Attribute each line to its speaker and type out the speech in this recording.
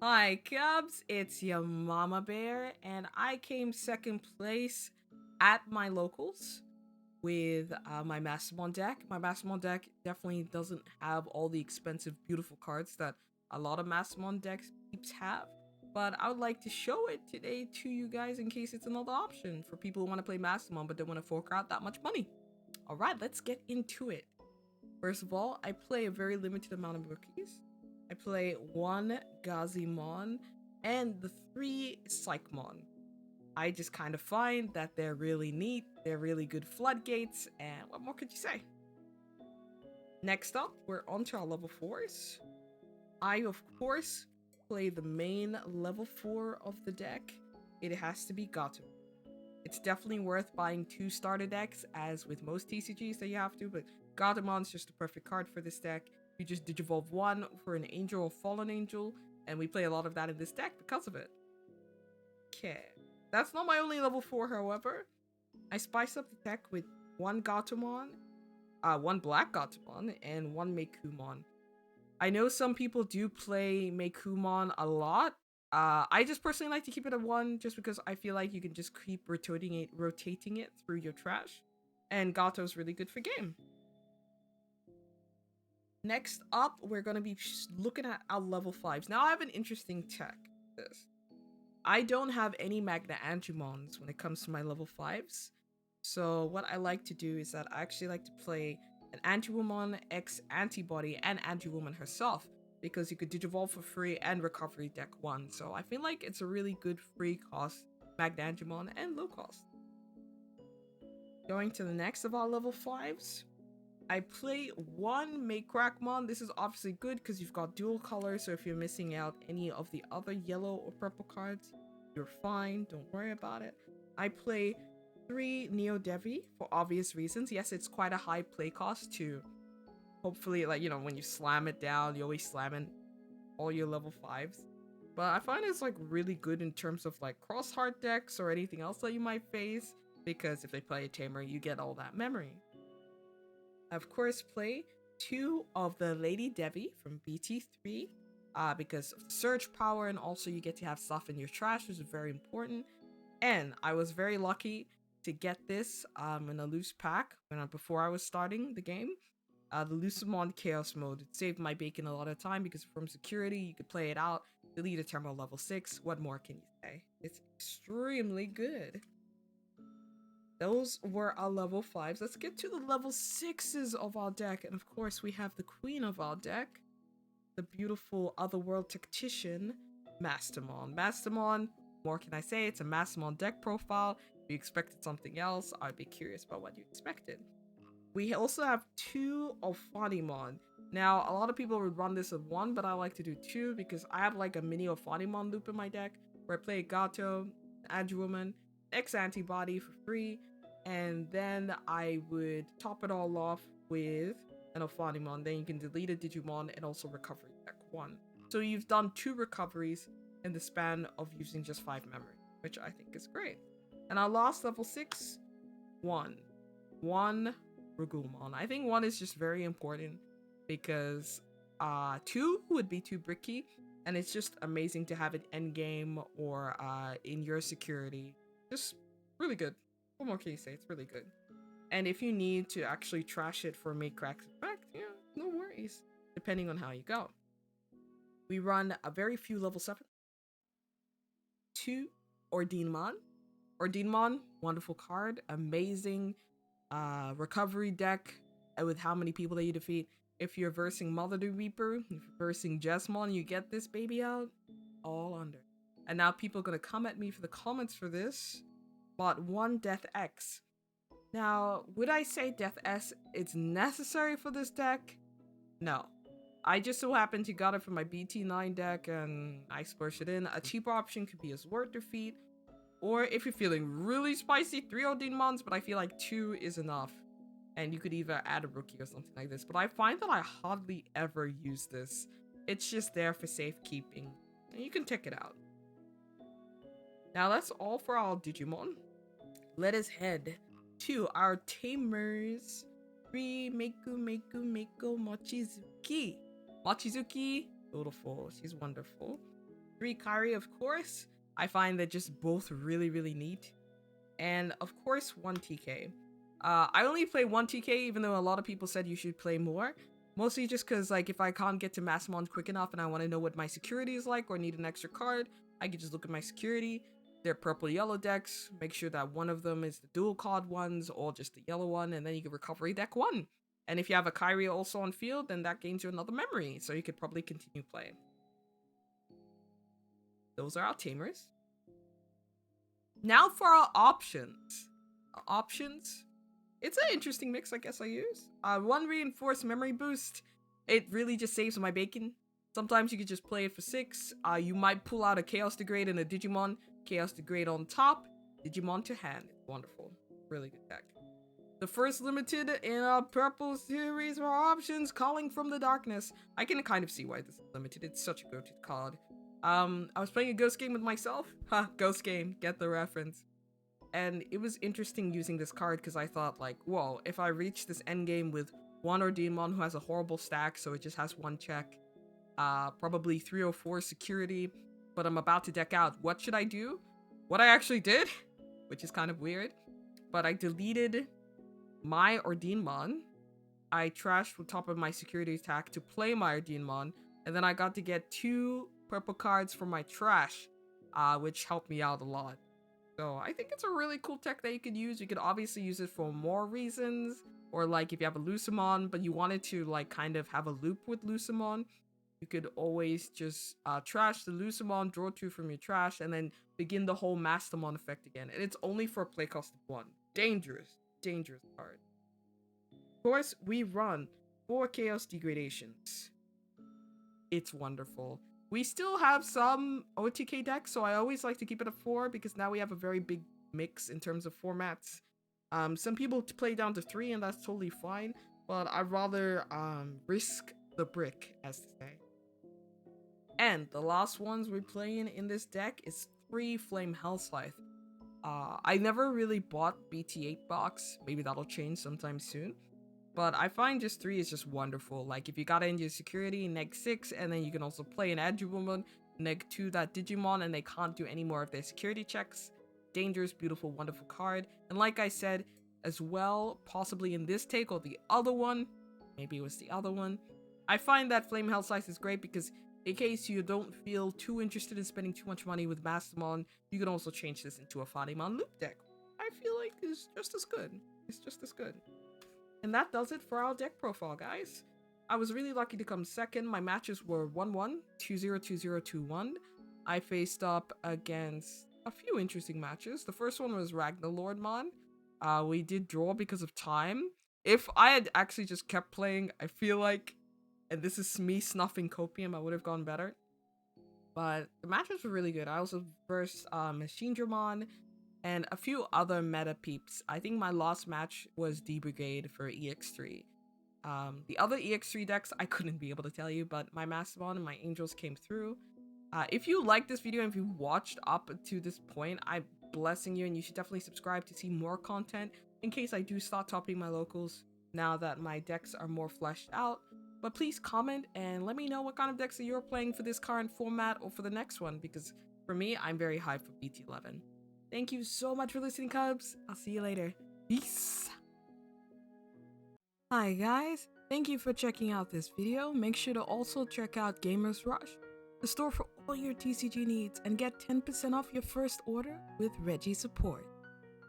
Speaker 1: Hi, Cubs. It's your Mama Bear, and I came second place at my locals with my Mastemon deck. My Mastemon deck definitely doesn't have all the expensive, beautiful cards that a lot of Mastemon decks peeps have, but I would like to show it today to you guys in case it's another option for people who want to play Mastemon but don't want to fork out that much money. All right, let's get into it. First of all, I play a very limited amount of rookies. I play one Gazimon and the three Psychmon. I just kind of find that they're really neat, they're really good floodgates, and what more could you say? Next up, we're on to our level 4s. I, of course, play the main level 4 of the deck. It has to be Gato. It's definitely worth buying 2 starter decks, as with most TCGs that you have to, but Gatomon's just the perfect card for this deck. You just Digivolve 1 for an Angel or Fallen Angel, and we play a lot of that in this deck because of it. Okay. That's not my only level 4, however. I spice up the deck with one Gatomon, one Black Gatomon, and one Meikumon. I know some people do play Meikumon a lot. I just personally like to keep it at 1 just because I feel like you can just keep rotating it through your trash. And Gato's really good for game. Next up, we're going to be looking at our level 5s. Now I have an interesting tech. This. I don't have any Magna Angemons when it comes to my level 5s. So what I like to do is that I actually like to play an Anti-Woman, X-Antibody, and Anti-Woman herself, because you could Digivolve for free and Recovery deck 1. So I feel like it's a really good free cost Magna Angemon and low cost. Going to the next of our level 5s, I play one Maycrackmon. This is obviously good because you've got dual colors, so if you're missing out any of the other yellow or purple cards, you're fine, don't worry about it. I play 3 Neo Devi for obvious reasons. Yes, it's quite a high play cost to hopefully, like, when you slam it down, you're always slamming all your level 5s. But I find it's like really good in terms of like cross heart decks or anything else that you might face, because if they play a Tamer, you get all that memory. I, of course, play 2 of the Lady Devi from BT3 because of the surge power, and also you get to have stuff in your trash, which is very important. And I was very lucky to get this in a loose pack before I was starting the game. The Lucimon Chaos mode. It saved my bacon a lot of time because from security, you could play it out, delete a terminal level 6. What more can you say? It's extremely good. Those were our level 5s. Let's get to the level 6s of our deck. And of course, we have the queen of our deck, the beautiful Otherworld Tactician, Mastemon. Mastemon, more can I say? It's a Mastemon deck profile. If you expected something else, I'd be curious about what you expected. We also have 2 of Ophanimon. Now, a lot of people would run this as 1, but I like to do 2 because I have like a mini Ophanimon loop in my deck where I play Gato, Anti-Woman, X-Antibody for free, and then I would top it all off with an Ophanimon. Then you can delete a Digimon and also recovery deck 1. So you've done 2 recoveries in the span of using just 5 memory, which I think is great. And our last level 6, 1. 1 Ragulmon. I think 1 is just very important because 2 would be too bricky, and it's just amazing to have it endgame or in your security. Just really good. What more can you say? It's really good. And if you need to actually trash it for make cracks effect, yeah, no worries. Depending on how you go. We run a very few level 7. 2 Ordinmon. Ordinmon, wonderful card, amazing recovery deck with how many people that you defeat. If you're versing Mother the Reaper, if you're versing Jesmon, you get this baby out all under. And now people are gonna come at me for the comments for this. But 1 Death X. Now, would I say Death S it's necessary for this deck? No. I just so happened to got it from my BT9 deck and I splurged it in. A cheaper option could be a Sword Defeat, or if you're feeling really spicy, 3 Odinmons, but I feel like 2 is enough. And you could either add a rookie or something like this. But I find that I hardly ever use this. It's just there for safekeeping. And you can check it out. Now that's all for our Digimon. Let us head to our Tamers. 3 Meiko Mochizuki. Mochizuki, beautiful. She's wonderful. 3 Kairi, of course. I find that just both really, really neat. And of course, 1 TK. I only play 1 TK, even though a lot of people said you should play more. Mostly just because, like, if I can't get to Mastemon quick enough and I want to know what my security is like or need an extra card, I can just look at my security. They're purple-yellow decks. Make sure that one of them is the dual card ones or just the yellow one, and then you can recovery deck 1. And if you have a Kairi also on field, then that gains you another memory, so you could probably continue playing. Those are our Tamers. Now for our options. It's an interesting mix, I guess I use. 1 reinforced memory boost. It really just saves my bacon. Sometimes you could just play it for 6. You might pull out a Chaos Degrade and a Digimon. Chaos Degrade on top, Digimon to hand. It's wonderful. Really good deck. The first limited in our purple series for options, Calling from the Darkness. I can kind of see why this is limited. It's such a go-to card. I was playing a ghost game with myself. Ghost game, get the reference. And it was interesting using this card because I thought, like, whoa, if I reach this endgame with 1 Ordinmon who has a horrible stack, so it just has 1 check, probably 3 or 4 security, but I'm about to deck out, what should I do? What I actually did, which is kind of weird, but I deleted my Ordinmon. I trashed the top of my security attack to play my Ordinmon, and then I got to get 2 purple cards from my trash, which helped me out a lot. So I think it's a really cool tech that you could use. You could obviously use it for more reasons, or like if you have a Lucemon, but you wanted to like kind of have a loop with Lucemon, you could always just trash the Lucemon, draw 2 from your trash, and then begin the whole Mastemon effect again. And it's only for a play cost of 1. Dangerous card. Of course, we run 4 Chaos Degradations. It's wonderful. We still have some OTK decks, so I always like to keep it at 4 because now we have a very big mix in terms of formats. Some people play down to 3 and that's totally fine, but I'd rather risk the brick, as to say. And the last ones we're playing in this deck is 3 Flame Hellscythe. I never really bought BT8 box. Maybe that'll change sometime soon. But I find just 3 is just wonderful. Like, if you got into security, neg 6, and then you can also play an Edgewoman, neg 2 that Digimon, and they can't do any more of their security checks. Dangerous, beautiful, wonderful card. And like I said, as well, possibly in this take or the other one, maybe it was the other one, I find that Flame Hellscythe is great because in case you don't feel too interested in spending too much money with Mastemon, you can also change this into a Fanimon loop deck. I feel like it's just as good. It's just as good. And that does it for our deck profile, guys. I was really lucky to come second. My matches were 1-1, 2-0, 2-0, 2-1. I faced up against a few interesting matches. The first one was Ragnarlordmon. We did draw because of time. If I had actually just kept playing, I feel like, and this is me snuffing Copium, I would have gone better. But the matches were really good. I also versed Mastemon and a few other meta peeps. I think my last match was D Brigade for EX03. The other EX3 decks I couldn't be able to tell you, but my Mastemon and my Angels came through. If you liked this video and if you watched up to this point, I'm blessing you, and you should definitely subscribe to see more content in case I do start topping my locals now that my decks are more fleshed out. But please comment and let me know what kind of decks that you're playing for this current format or for the next one, because for me, I'm very hyped for BT11. Thank you so much for listening, Cubs. I'll see you later. Peace. Hi guys, thank you for checking out this video. Make sure to also check out Gamers Rush, the store for all your TCG needs, and get 10% off your first order with Reggie support.